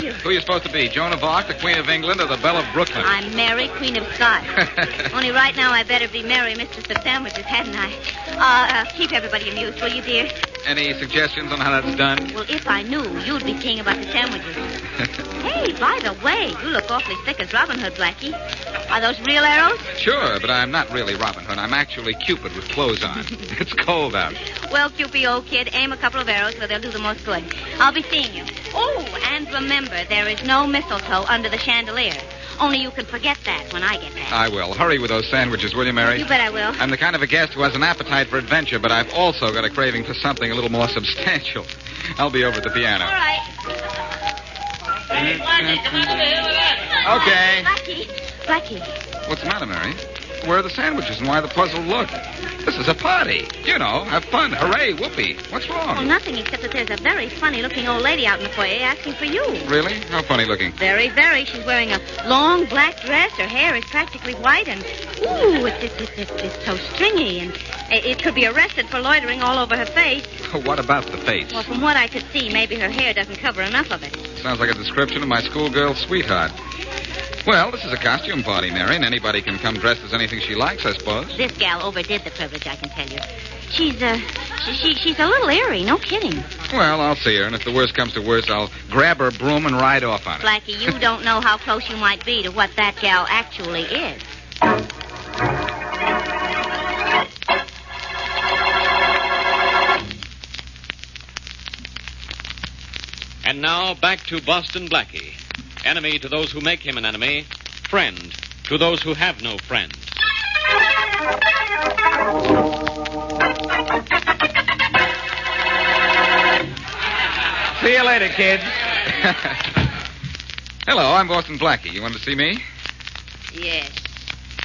you? Who are you supposed to be? Joan of Arc, the Queen of England, or the Belle of Brooklyn? I'm Mary, Queen of Scots. Only right now I better be Mary, Mistress of Sandwiches, hadn't I? Keep everybody amused, will you, dear? Any suggestions on how that's done? Well, if I knew, you'd be king about the sandwiches. Hey, by the way, you look awfully thick as Robin Hood, Blackie. Are those real arrows? Sure, but I'm not really Robin Hood. I'm actually Cupid with clothes on. It's cold out. Well, Cupid, old kid, aim a couple of arrows where they'll do the most good. I'll be seeing you. Oh, and remember, there is no mistletoe under the chandelier. Only you can forget that when I get back. I will. Hurry with those sandwiches, will you, Mary? You bet I will. I'm the kind of a guest who has an appetite for adventure, but I've also got a craving for something a little more substantial. I'll be over at the piano. All right. Okay. Blackie. What's the matter, Mary? Where are the sandwiches and why the puzzled look? This is a party. You know, have fun. Hooray, whoopee. What's wrong? Well, nothing except that there's a very funny-looking old lady out in the foyer asking for you. Really? How funny looking? Very, very. She's wearing a long black dress. Her hair is practically white, and it's so stringy, and it could be arrested for loitering all over her face. What about the face? Well, from what I could see, maybe her hair doesn't cover enough of it. Sounds like a description of my schoolgirl sweetheart. Well, this is a costume party, Mary, and anybody can come dressed as anything she likes, I suppose. This gal overdid the privilege, I can tell you. She's a little airy, no kidding. Well, I'll see her, and if the worst comes to worst, I'll grab her broom and ride off on it. Blackie, you don't know how close you might be to what that gal actually is. And now, back to Boston Blackie. Enemy to those who make him an enemy. Friend to those who have no friends. See you later, kids. Hello, I'm Boston Blackie. You want to see me? Yes,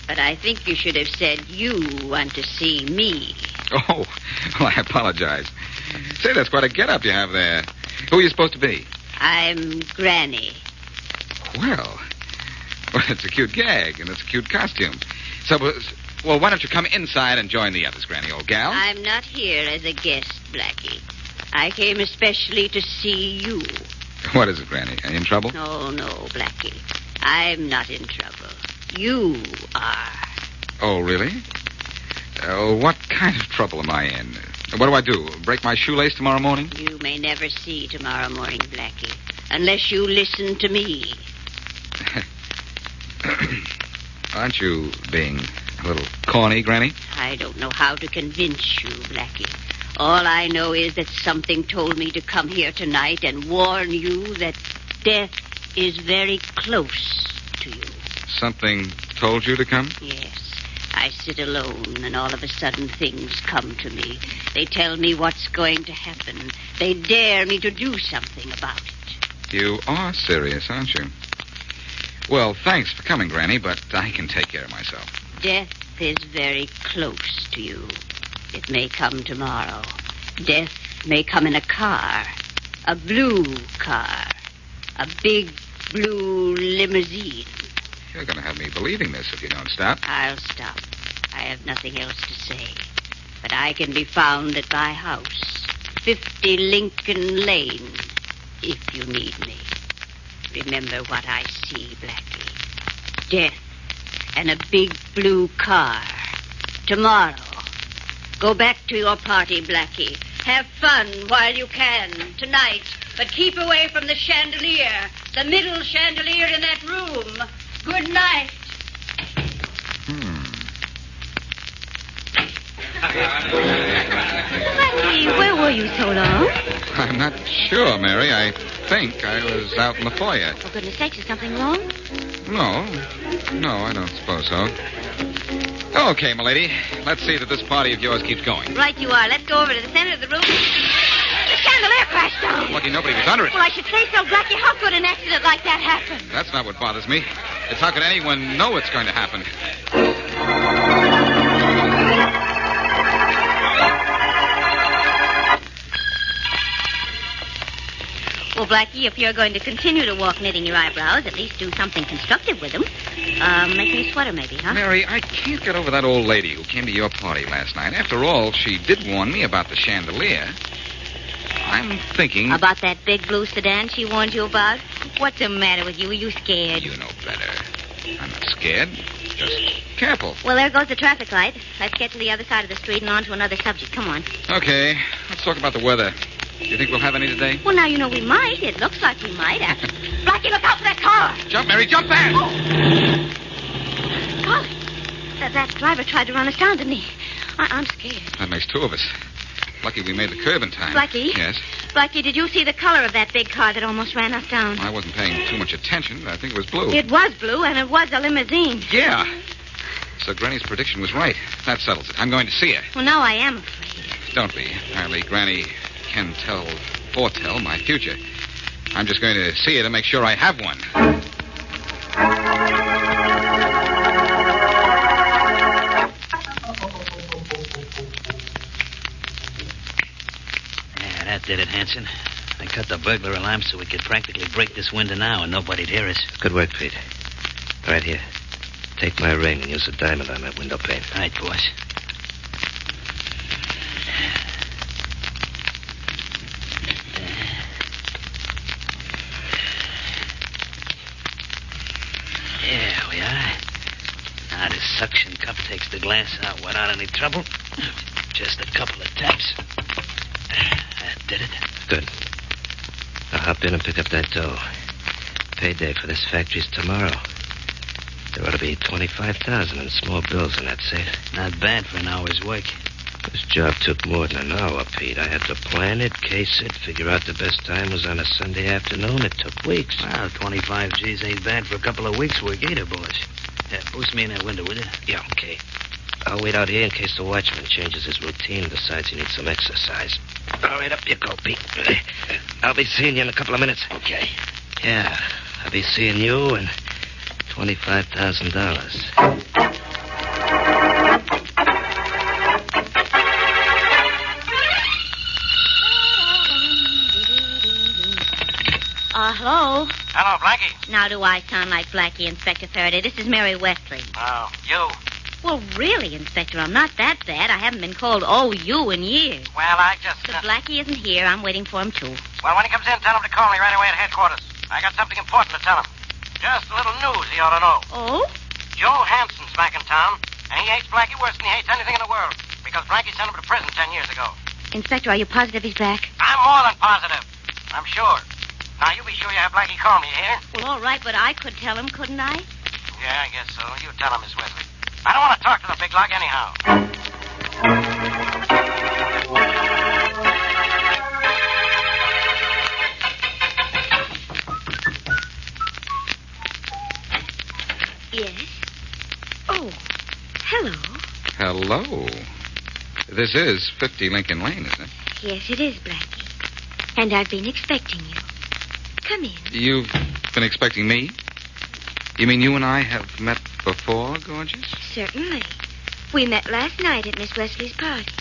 but I think you should have said you want to see me. Oh, well, I apologize. Say, that's quite a get-up you have there. Who are you supposed to be? I'm Granny. Well, it's a cute gag, and it's a cute costume. So, well, why don't you come inside and join the others, Granny, old gal? I'm not here as a guest, Blackie. I came especially to see you. What is it, Granny? Are you in trouble? No, Blackie. I'm not in trouble. You are. Oh, really? What kind of trouble am I in? What do? Break my shoelace tomorrow morning? You may never see tomorrow morning, Blackie, unless you listen to me. Aren't you being a little corny, Granny? I don't know how to convince you, Blackie. All I know is that something told me to come here tonight and warn you that death is very close to you. Something told you to come? Yes. I sit alone, and all of a sudden things come to me. They tell me what's going to happen. They dare me to do something about it. You are serious, aren't you? Well, thanks for coming, Granny, but I can take care of myself. Death is very close to you. It may come tomorrow. Death may come in a car. A blue car. A big blue limousine. You're going to have me believing this if you don't stop. I'll stop. I have nothing else to say. But I can be found at my house, 50 Lincoln Lane, if you need me. Remember what I see, Blackie. Death and a big blue car. Tomorrow. Go back to your party, Blackie. Have fun while you can tonight, but keep away from the chandelier, the middle chandelier in that room. Good night. Blackie, where were you so long? I'm not sure, Mary. I think I was out in the foyer. For goodness sakes, is something wrong? No, I don't suppose so. Okay, milady. Let's see that this party of yours keeps going. Right you are. Let's go over to the center of the room. The chandelier crashed down. Lucky nobody was under it. Well, I should say so, Blackie. How could an accident like that happen? That's not what bothers me. It's how could anyone know it's going to happen? Well, Blackie, if you're going to continue to walk knitting your eyebrows, at least do something constructive with them. Make me a sweater, maybe, huh? Mary, I can't get over that old lady who came to your party last night. After all, she did warn me about the chandelier. I'm thinking... About that big blue sedan she warned you about? What's the matter with you? Are you scared? You know better. I'm not scared. Just careful. Well, there goes the traffic light. Let's get to the other side of the street and on to another subject. Come on. Okay. Let's talk about the weather. Do you think we'll have any today? Well, now you know we might. It looks like we might. Blackie, look out for that car! Jump, Mary, jump fast! Golly. That driver tried to run us down, didn't he? I'm scared. That makes two of us. Lucky we made the curve in time. Blackie? Yes? Blackie, did you see the color of that big car that almost ran us down? I wasn't paying too much attention, but I think it was blue. It was blue, and it was a limousine. Yeah. So Granny's prediction was right. That settles it. I'm going to see her. Well, now I am afraid. Don't be. Apparently, Granny can foretell my future. I'm just going to see her to make sure I have one. Yeah, that did it, Hanson. I cut the burglar alarm so we could practically break this window now and nobody'd hear us. Good work, Pete. Right here. Take my ring and use a diamond on that window pane. All right, boss. There we are. Now this suction cup takes the glass out without any trouble. Just a couple of taps. That did it. Good. Now hop in and pick up that dough. Payday for this factory's tomorrow. There ought to be $25,000 in small bills in that safe. Not bad for an hour's work. This job took more than an hour, Pete. I had to plan it, case it, figure out the best time was on a Sunday afternoon. It took weeks. Well, 25 G's ain't bad for a couple of weeks' work either, boss. Yeah, boost me in that window, will you? Yeah, okay. I'll wait out here in case the watchman changes his routine and decides he needs some exercise. All right, up you go, Pete. I'll be seeing you in a couple of minutes. Okay. Yeah, I'll be seeing you and $25,000. Hello? Hello, Blackie. Now do I sound like Blackie, Inspector Faraday? This is Mary Wesley. Oh, you. Well, really, Inspector, I'm not that bad. I haven't been called you in years. Well, I just... But Blackie isn't here. I'm waiting for him, too. Well, when he comes in, tell him to call me right away at headquarters. I got something important to tell him. Just a little news he ought to know. Oh? Joe Hanson's back in town, and he hates Blackie worse than he hates anything in the world, because Blackie sent him to prison 10 years ago. Inspector, are you positive he's back? I'm more than positive. I'm sure. Now, you be sure you have Blackie call me, you hear? Well, all right, but I could tell him, couldn't I? Yeah, I guess so. You tell him, Miss Wesley. I don't want to talk to the big lug anyhow. Yes. Oh, hello. Hello. This is 50 Lincoln Lane, isn't it? Yes, it is, Blackie. And I've been expecting you. Come in. You've been expecting me? You mean you and I have met before, gorgeous? Certainly. We met last night at Miss Wesley's party.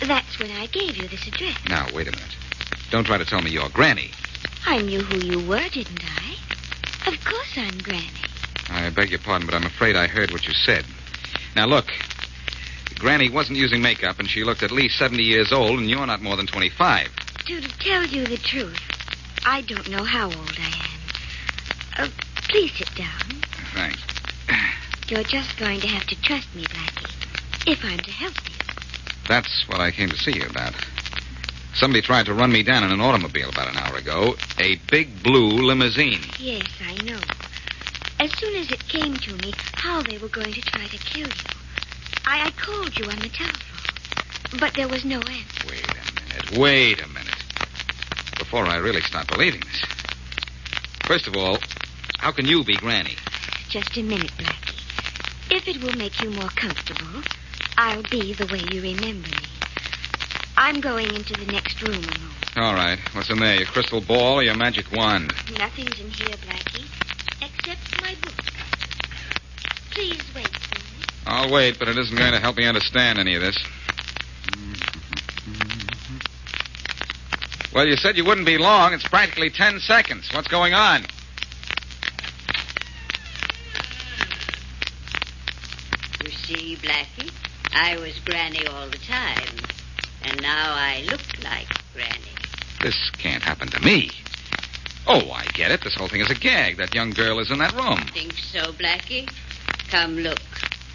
That's when I gave you this address. Now, wait a minute. Don't try to tell me you're Granny. I knew who you were, didn't I? Of course I'm Granny. I beg your pardon, but I'm afraid I heard what you said. Now, look. Granny wasn't using makeup, and she looked at least 70 years old, and you're not more than 25. To tell you the truth, I don't know how old I am. Please sit down. Thanks. You're just going to have to trust me, Blackie, if I'm to help you. That's what I came to see you about. Somebody tried to run me down in an automobile about an hour ago. A big blue limousine. Yes, I know. As soon as it came to me how they were going to try to kill you, I called you on the telephone. But there was no answer. Wait a minute. Before I really start believing this. First of all, how can you be Granny? Just a minute, Blackie. If it will make you more comfortable, I'll be the way you remember me. I'm going into the next room alone. All right. What's in there? Your crystal ball or your magic wand? Nothing's in here, Blackie, except my book. Please wait for me. I'll wait, but it isn't going to help me understand any of this. Well, you said you wouldn't be long. It's practically 10 seconds. What's going on? You see, Blackie, I was Granny all the time. And now I look like Granny. This can't happen to me. Oh, I get it. This whole thing is a gag. That young girl is in that room. Think so, Blackie? Come look.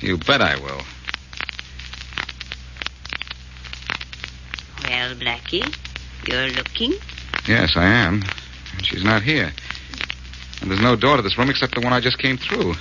You bet I will. Well, Blackie, you're looking? Yes, I am. And she's not here. And there's no door to this room except the one I just came through.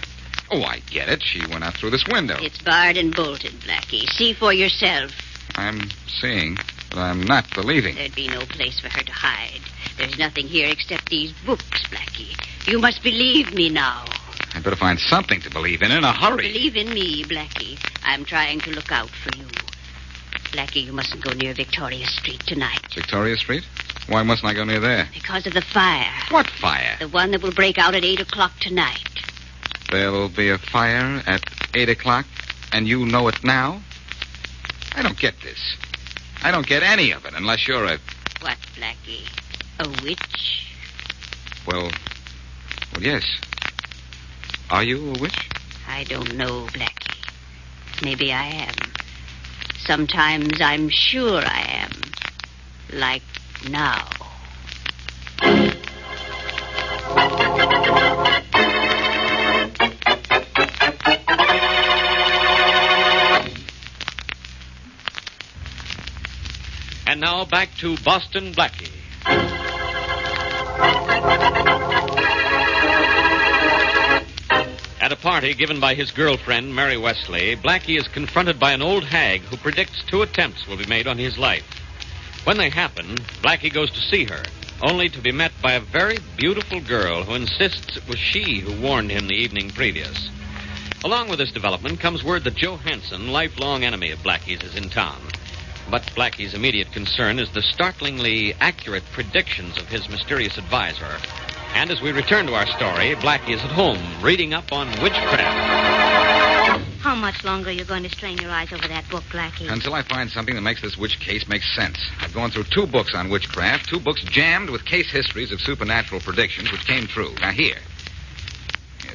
Oh, I get it. She went out through this window. It's barred and bolted, Blackie. See for yourself. I'm seeing, but I'm not believing. There'd be no place for her to hide. There's nothing here except these books, Blackie. You must believe me now. I'd better find something to believe in a hurry. Believe in me, Blackie. I'm trying to look out for you. Blackie, you mustn't go near Victoria Street tonight. Victoria Street? Why mustn't I go near there? Because of the fire. What fire? The one that will break out at 8 o'clock tonight. There'll be a fire at 8 o'clock, and you know it now? I don't get this. I don't get any of it unless you're a... What, Blackie? A witch? Well, yes. Are you a witch? I don't know, Blackie. Maybe I am. Sometimes I'm sure I am. Like now. And now back to Boston Blackie. At a party given by his girlfriend, Mary Wesley, Blackie is confronted by an old hag who predicts 2 attempts will be made on his life. When they happen, Blackie goes to see her, only to be met by a very beautiful girl who insists it was she who warned him the evening previous. Along with this development comes word that Joe Hansen, lifelong enemy of Blackie's, is in town. But Blackie's immediate concern is the startlingly accurate predictions of his mysterious advisor. And as we return to our story, Blackie is at home, reading up on witchcraft. How much longer are you going to strain your eyes over that book, Blackie? Until I find something that makes this witch case make sense. I've gone through 2 books on witchcraft, 2 books jammed with case histories of supernatural predictions which came true. Now, here's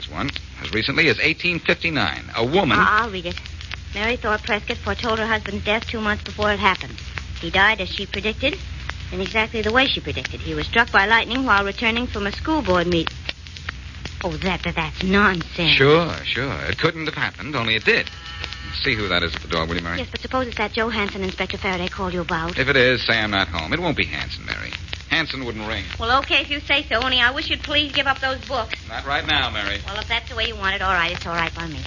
one. As recently as 1859, a woman... I'll read it. Mary Thorpe Prescott foretold her husband's death 2 months before it happened. He died as she predicted, in exactly the way she predicted. He was struck by lightning while returning from a school board meeting. Oh, that's nonsense. Sure. It couldn't have happened, only it did. See who that is at the door, will you, Mary? Yes, but suppose it's that Joe Hansen Inspector Faraday called you about. If it is, say I'm not home. It won't be Hanson, Mary. Hanson wouldn't ring. Well, okay, if you say so, only I wish you'd please give up those books. Not right now, Mary. Well, if that's the way you want it, all right, it's all right by me.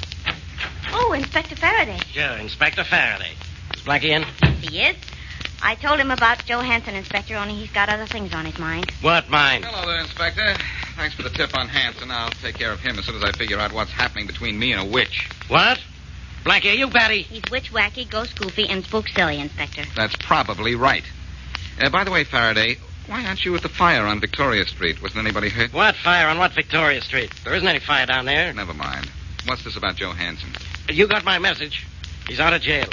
Oh, Inspector Faraday. Sure, Inspector Faraday. Is Blackie in? He is. I told him about Joe Hansen, Inspector, only he's got other things on his mind. What mind? Hello there, Inspector. Thanks for the tip on Hanson. I'll take care of him as soon as I figure out what's happening between me and a witch. What? Blackie, are you batty? He's witch wacky, ghost goofy, and spook silly, Inspector. That's probably right. By the way, Faraday, why aren't you at the fire on Victoria Street? Wasn't anybody hurt? What fire on what Victoria Street? There isn't any fire down there. Never mind. What's this about Joe Hanson? You got my message. He's out of jail.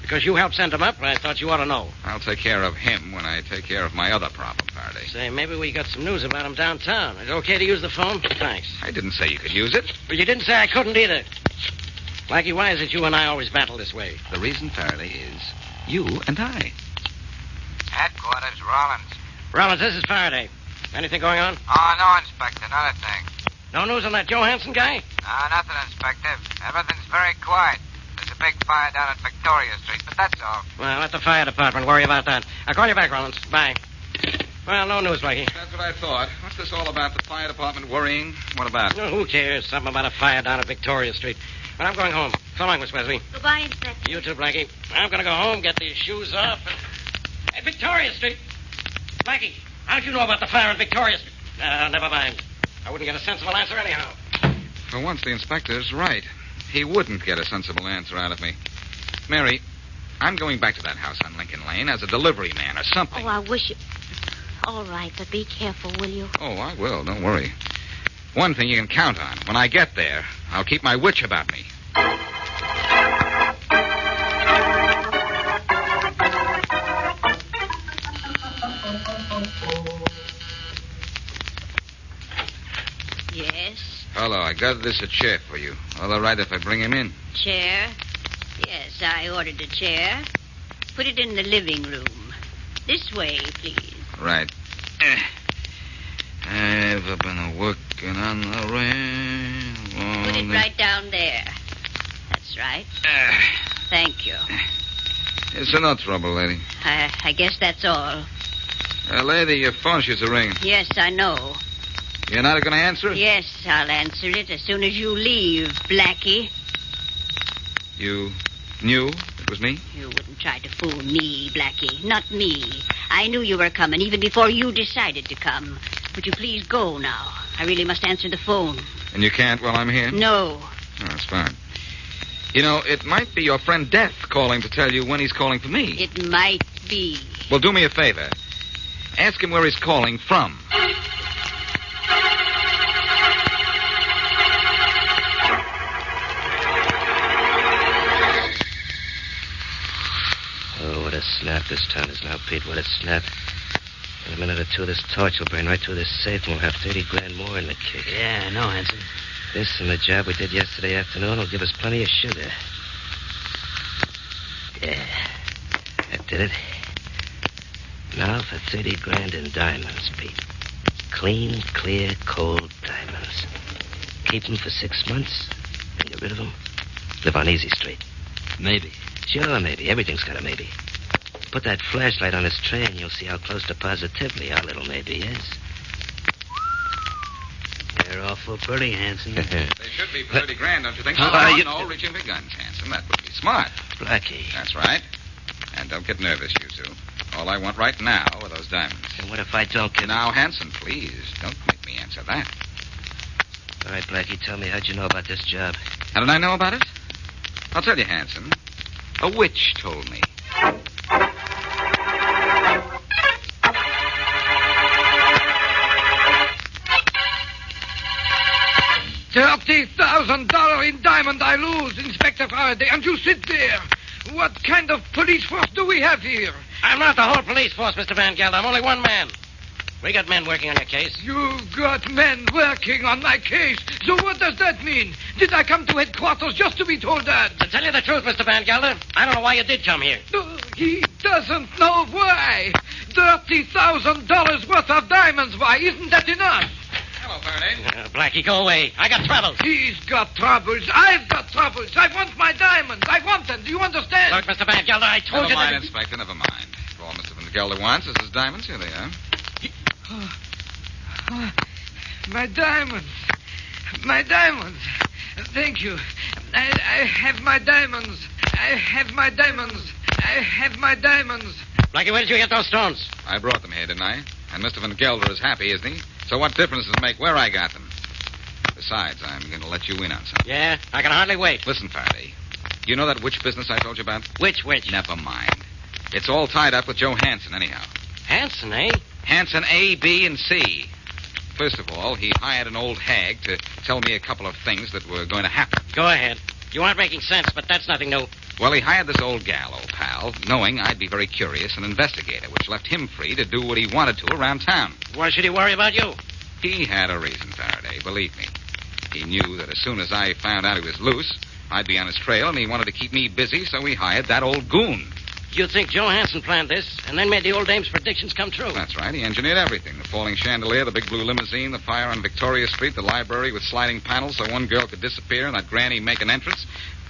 Because you helped send him up, I thought you ought to know. I'll take care of him when I take care of my other problem, Faraday. Say, maybe we got some news about him downtown. Is it okay to use the phone? Thanks. I didn't say you could use it. But you didn't say I couldn't either. Blackie, why is it you and I always battle this way? The reason, Faraday, is you and I. Headquarters, Rollins. Rollins, this is Faraday. Anything going on? Oh, no, Inspector, not a thing. No news on that Joe Hansen guy? No, nothing, Inspector. Everything's very quiet. There's a big fire down at Victoria Street, but that's all. Well, let the fire department worry about that. I'll call you back, Rollins. Bye. Well, no news, Blackie. That's what I thought. What's this all about? The fire department worrying? What about? No, who cares? Something about a fire down at Victoria Street. But I'm going home. So long, Miss Wesley. Goodbye, Inspector. You too, Blackie. I'm going to go home, get these shoes off. Hey, Victoria Street. Blackie, how'd you know about the fire at Victoria Street? Never mind. I wouldn't get a sensible answer anyhow. For once, the inspector's right. He wouldn't get a sensible answer out of me. Mary, I'm going back to that house on Lincoln Lane as a delivery man or something. Oh, I wish you... All right, but be careful, will you? Oh, I will. Don't worry. One thing you can count on. When I get there, I'll keep my witch about me. Yes? Hello, I got this a chair for you. All right if I bring him in. Chair? Yes, I ordered a chair. Put it in the living room. This way, please. Right. I've been working on the railroad. Put it right down there. That's right. Thank you. It's no trouble, lady. I guess that's all. Lady, your phone should ring. Yes, I know. You're not going to answer it? Yes, I'll answer it as soon as you leave, Blackie. You knew it was me? You wouldn't try to fool me, Blackie. Not me. I knew you were coming even before you decided to come. Would you please go now? I really must answer the phone. And you can't while I'm here? No. Oh, that's fine. You know, it might be your friend Death calling to tell you when he's calling for me. It might be. Well, do me a favor. Ask him where he's calling from. Oh, what a snap this town is now, Pete. What a snap. In a minute or two, this torch will burn right through this safe, and we'll have 30 grand more in the cake. Yeah, I know, Hanson. This and the job we did yesterday afternoon will give us plenty of sugar. Yeah, that did it. Now for 30 grand in diamonds, Pete. Clean, clear, cold diamonds. Keep them for 6 months, and get rid of them. Live on Easy Street. Maybe. Sure, maybe. Everything's got a maybe. Put that flashlight on this tray, and you'll see how close to positively our little maybe is. They're awful pretty, Hanson. They should be for 30 grand, don't you think? No, reaching for guns, Hanson. That would be smart. Blackie. That's right. And don't get nervous, you two. All I want right now are those diamonds. And what if I don't get... Now, Hanson, please, don't make me answer that. All right, Blackie, tell me, how'd you know about this job? How did I know about it? I'll tell you, Hanson. A witch told me. $30,000 in diamond I lose, Inspector Faraday, and you sit there. What kind of police force do we have here? I'm not the whole police force, Mr. Van Gelder. I'm only one man. We got men working on your case. You've got men working on my case. So what does that mean? Did I come to headquarters just to be told that? To tell you the truth, Mr. Van Gelder, I don't know why you did come here. He doesn't know why. $30,000 worth of diamonds. Why, isn't that enough? Hello, Faraday. Blackie, go away. I got troubles. He's got troubles. I've got troubles. I want my diamonds. I want them. Do you understand? Look, Mr. Van Gelder, I told Never you mind, that... Inspector, never mind. All Mr. Van Gelder wants is his diamonds. Here they are. My diamonds. My diamonds. Thank you. I have my diamonds. I have my diamonds. I have my diamonds. Blackie, where did you get those stones? I brought them here, didn't I? And Mr. Van Gelder is happy, isn't he? So what difference does it make where I got them? Besides, I'm going to let you in on something. Yeah, I can hardly wait. Listen, Faraday. You know that witch business I told you about? Which witch? Never mind. It's all tied up with Joe Hanson, anyhow. Hanson, eh? Hanson A, B, and C. First of all, he hired an old hag to tell me a couple of things that were going to happen. Go ahead. You aren't making sense, but that's nothing new. Well, he hired this old gal, old pal, knowing I'd be very curious and investigate her, which left him free to do what he wanted to around town. Why should he worry about you? He had a reason, Faraday, believe me. He knew that as soon as I found out he was loose, I'd be on his trail, and he wanted to keep me busy, so he hired that old goon. You think Joe Hanson planned this and then made the old dame's predictions come true? That's right. He engineered everything. The falling chandelier, the big blue limousine, the fire on Victoria Street, the library with sliding panels so one girl could disappear and that granny make an entrance.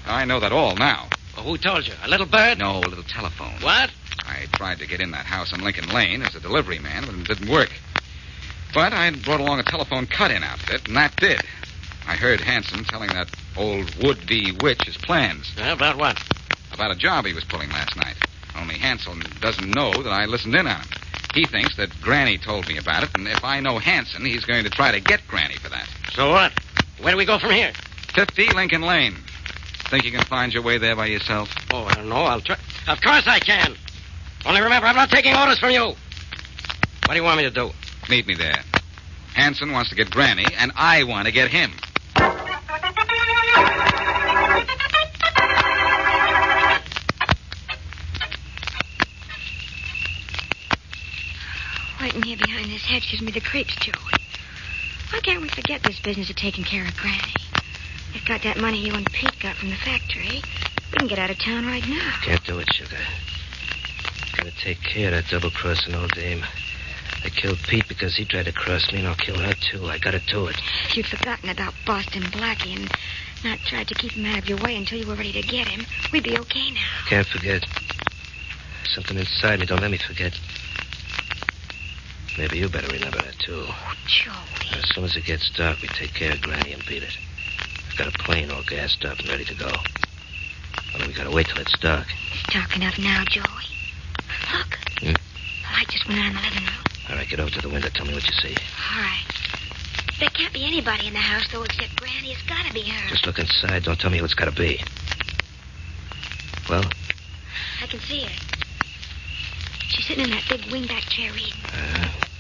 I know that all now. Well, who told you? A little bird? No, a little telephone. What? I tried to get in that house on Lincoln Lane as a delivery man, but it didn't work. But I brought along a telephone cut-in outfit, and that did. I heard Hanson telling that old would-be witch his plans. About what? About a job he was pulling last night. Only Hanson doesn't know that I listened in on him. He thinks that Granny told me about it, and if I know Hanson, he's going to try to get Granny for that. So what? Where do we go from here? 50 Lincoln Lane. Think you can find your way there by yourself? Oh, I don't know. I'll try. Of course I can. Only remember, I'm not taking orders from you. What do you want me to do? Meet me there. Hanson wants to get Granny, and I want to get him. Waiting here behind this hedge gives me the creeps, Joey. Why can't we forget this business of taking care of Granny? We've got that money you and Pete got from the factory. We can get out of town right now. Can't do it, sugar. Gotta take care of that double-crossing old dame. I killed Pete because he tried to cross me, and I'll kill her, too. I gotta do it. If you'd forgotten about Boston Blackie and not tried to keep him out of your way until you were ready to get him, we'd be okay now. Can't forget. Something inside me don't let me forget. Maybe you better remember that, too. Oh, Joey. As soon as it gets dark, we take care of Granny and beat it. I've got a plane all gassed up and ready to go. Only we gotta wait till it's dark. It's dark enough now, Joey. Look. The light just went out in the living room. All right, get over to the window. Tell me what you see. All right. There can't be anybody in the house, though, except Granny. It's gotta be her. Just look inside. Don't tell me who it's gotta be. Well? I can see her. She's sitting in that big wingback chair reading.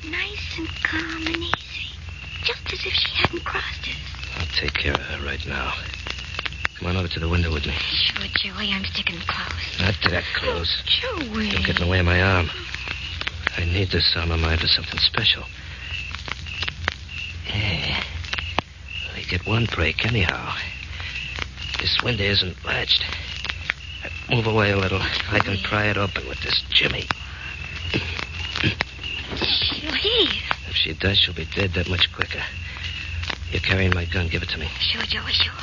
Nice and calm and easy. Just as if she hadn't crossed us. I'll take care of her right now. Come on over to the window with me. Sure, Joey. I'm sticking close. Not that close. Joey. Don't get in the way of my arm. I need this arm of mine for something special. Yeah. We get one break anyhow. This window isn't latched. Move away a little. I can pry it open with this jimmy. She'll hear you. If she does, she'll be dead that much quicker. You're carrying my gun. Give it to me. Sure, Joey, sure.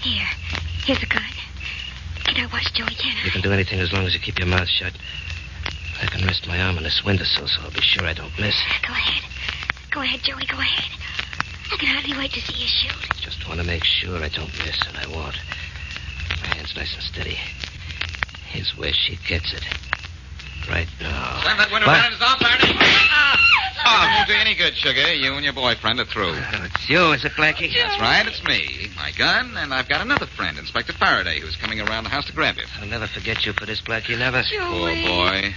Here's the gun. Can I watch Joey, can I? You can do anything as long as you keep your mouth shut. I can rest my arm on this windowsill so I'll be sure I don't miss. Go ahead. Go ahead, Joey, go ahead. I can hardly wait to see you shoot. Just want to make sure I don't miss, and I won't. My hand's nice and steady. Here's where she gets it. Right now. Slam that window down his arm, Faraday. Oh, it won't do you any good, Sugar. You and your boyfriend are through. Oh, it's you, is it, Blackie? That's right, it's me. My gun, and I've got another friend, Inspector Faraday, who's coming around the house to grab you. I'll never forget you for this, Blackie, never. Poor boy.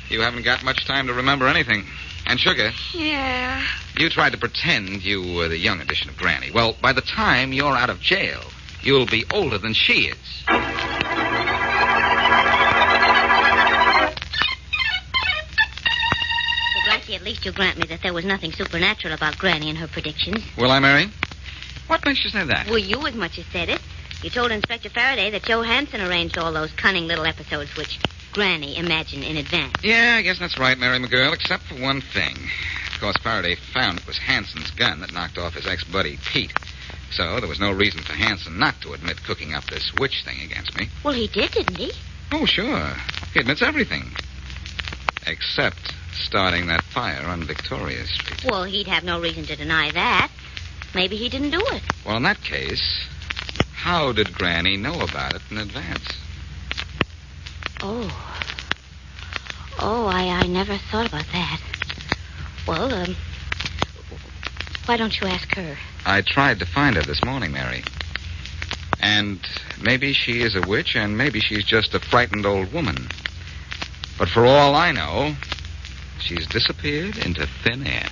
You haven't got much time to remember anything. And, Sugar, Yeah. you tried to pretend you were the young edition of Granny. Well, by the time you're out of jail, you'll be older than she is. Blackie, at least you'll grant me that there was nothing supernatural about Granny and her predictions. Will I, Mary? What makes you say that? Well, you as much as said it. You told Inspector Faraday that Joe Hansen arranged all those cunning little episodes which Granny imagined in advance. Yeah, I guess that's right, Mary McGirl, except for one thing. Of course, Faraday found it was Hansen's gun that knocked off his ex-buddy, Pete. So there was no reason for Hansen not to admit cooking up this witch thing against me. Well, he did, didn't he? Oh, sure. He admits everything. Except starting that fire on Victoria Street. Well, he'd have no reason to deny that. Maybe he didn't do it. Well, in that case, how did Granny know about it in advance? Oh, I never thought about that. Well, why don't you ask her? I tried to find her this morning, Mary. And maybe she is a witch, and maybe she's just a frightened old woman. But for all I know, she's disappeared into thin air.